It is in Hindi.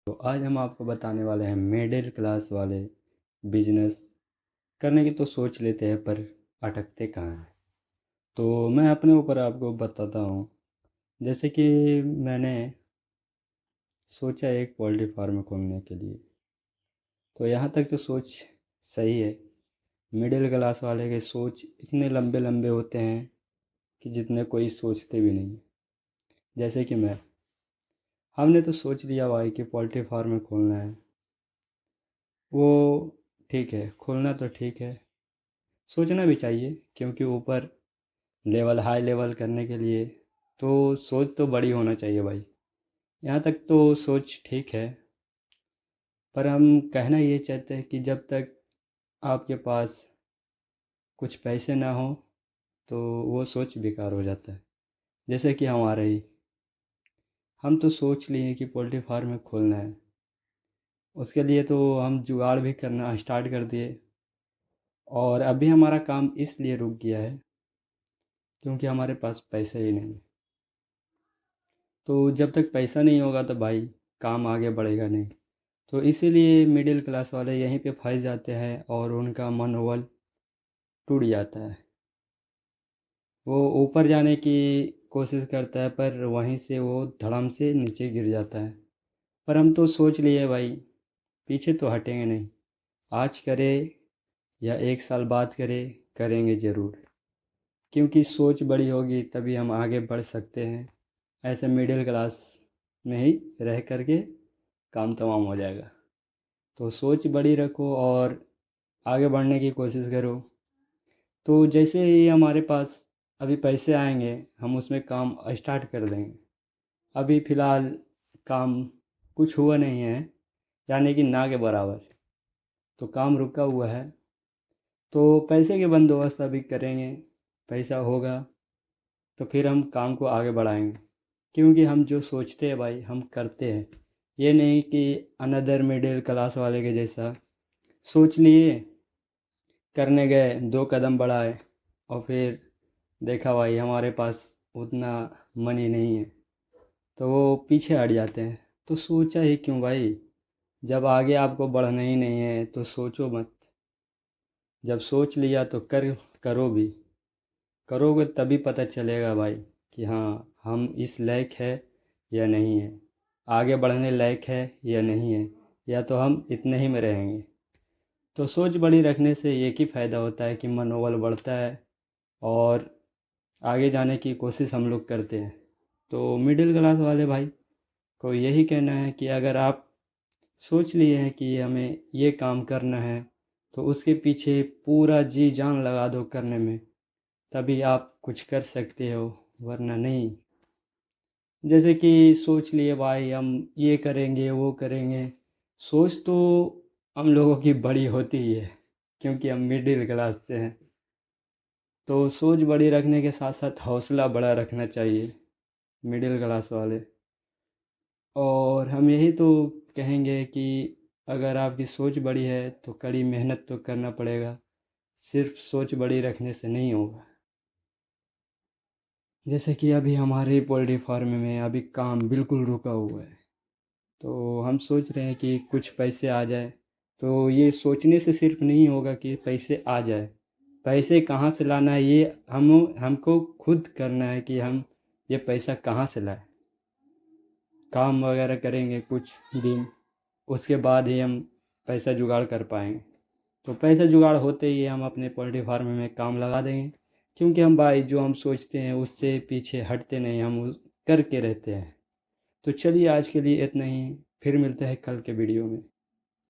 तो आज हम आपको बताने वाले हैं मिडिल क्लास वाले बिजनेस करने की तो सोच लेते हैं पर अटकते कहाँ हैं। तो मैं अपने ऊपर आपको बताता हूँ। जैसे कि मैंने सोचा एक पोल्ट्री फार्म खोलने के लिए, तो यहाँ तक तो सोच सही है। मिडिल क्लास वाले के सोच इतने लंबे लंबे होते हैं कि जितने कोई सोचते भी नहीं। जैसे कि हमने तो सोच लिया भाई कि पोल्ट्री फार्म खोलना है। वो ठीक है, खोलना तो ठीक है, सोचना भी चाहिए, क्योंकि ऊपर लेवल हाई लेवल करने के लिए तो सोच तो बड़ी होना चाहिए भाई। यहाँ तक तो सोच ठीक है, पर हम कहना ये चाहते हैं कि जब तक आपके पास कुछ पैसे ना हो तो वो सोच बेकार हो जाता है। जैसे कि हमारा ही, हम तो सोच लिए कि पोल्ट्री फार्म खोलना है। उसके लिए तो हम जुगाड़ भी करना स्टार्ट कर दिए, और अभी हमारा काम इसलिए रुक गया है क्योंकि हमारे पास पैसे ही नहीं। तो जब तक पैसा नहीं होगा तो भाई काम आगे बढ़ेगा नहीं। तो इसीलिए मिडिल क्लास वाले यहीं पे फंस जाते हैं और उनका मनोबल टूट जाता है। वो ऊपर जाने की कोशिश करता है पर वहीं से वो धड़म से नीचे गिर जाता है। पर हम तो सोच लिए भाई, पीछे तो हटेंगे नहीं। आज करे या एक साल बाद करे, करेंगे ज़रूर, क्योंकि सोच बड़ी होगी तभी हम आगे बढ़ सकते हैं। ऐसे मिडिल क्लास में ही रह करके काम तमाम हो जाएगा। तो सोच बड़ी रखो और आगे बढ़ने की कोशिश करो। तो जैसे ही हमारे पास अभी पैसे आएंगे, हम उसमें काम स्टार्ट कर देंगे। अभी फ़िलहाल काम कुछ हुआ नहीं है, यानी कि ना के बराबर, तो काम रुका हुआ है। तो पैसे के बंदोबस्त अभी करेंगे, पैसा होगा तो फिर हम काम को आगे बढ़ाएंगे। क्योंकि हम जो सोचते हैं भाई हम करते हैं। ये नहीं कि अनदर मिडिल क्लास वाले के जैसा सोच लिए, करने गए, दो कदम बढ़ाए और फिर देखा भाई हमारे पास उतना मनी नहीं है, तो वो पीछे हट जाते हैं। तो सोचा ही क्यों भाई, जब आगे आपको बढ़ना ही नहीं है तो सोचो मत। जब सोच लिया तो करो भी। करोगे तभी पता चलेगा भाई कि हाँ हम इस लायक है या नहीं है, आगे बढ़ने लायक है या नहीं है, या तो हम इतने ही में रहेंगे। तो सोच बड़ी रखने से एक ही फ़ायदा होता है कि मनोबल बढ़ता है और आगे जाने की कोशिश हम लोग करते हैं। तो मिडिल क्लास वाले भाई को यही कहना है कि अगर आप सोच लिए हैं कि हमें ये काम करना है, तो उसके पीछे पूरा जी जान लगा दो करने में, तभी आप कुछ कर सकते हो, वरना नहीं। जैसे कि सोच लिए भाई हम ये करेंगे वो करेंगे, सोच तो हम लोगों की बड़ी होती ही है क्योंकि हम मिडिल क्लास से हैं। तो सोच बड़ी रखने के साथ साथ हौसला बड़ा रखना चाहिए मिडिल क्लास वाले। और हम यही तो कहेंगे कि अगर आपकी सोच बड़ी है तो कड़ी मेहनत तो करना पड़ेगा, सिर्फ सोच बड़ी रखने से नहीं होगा। जैसे कि अभी हमारे पोल्ट्री फार्म में अभी काम बिल्कुल रुका हुआ है, तो हम सोच रहे हैं कि कुछ पैसे आ जाए। तो ये सोचने से सिर्फ नहीं होगा कि पैसे आ जाए, पैसे कहाँ से लाना है ये हमको खुद करना है कि हम ये पैसा कहाँ से लाए। काम वगैरह करेंगे कुछ दिन, उसके बाद ही हम पैसा जुगाड़ कर पाएंगे। तो पैसा जुगाड़ होते ही हम अपने पोल्ट्री फार्म में काम लगा देंगे, क्योंकि हम भाई जो हम सोचते हैं उससे पीछे हटते नहीं, हम करके रहते हैं। तो चलिए आज के लिए इतना ही, फिर मिलते हैं कल के वीडियो में।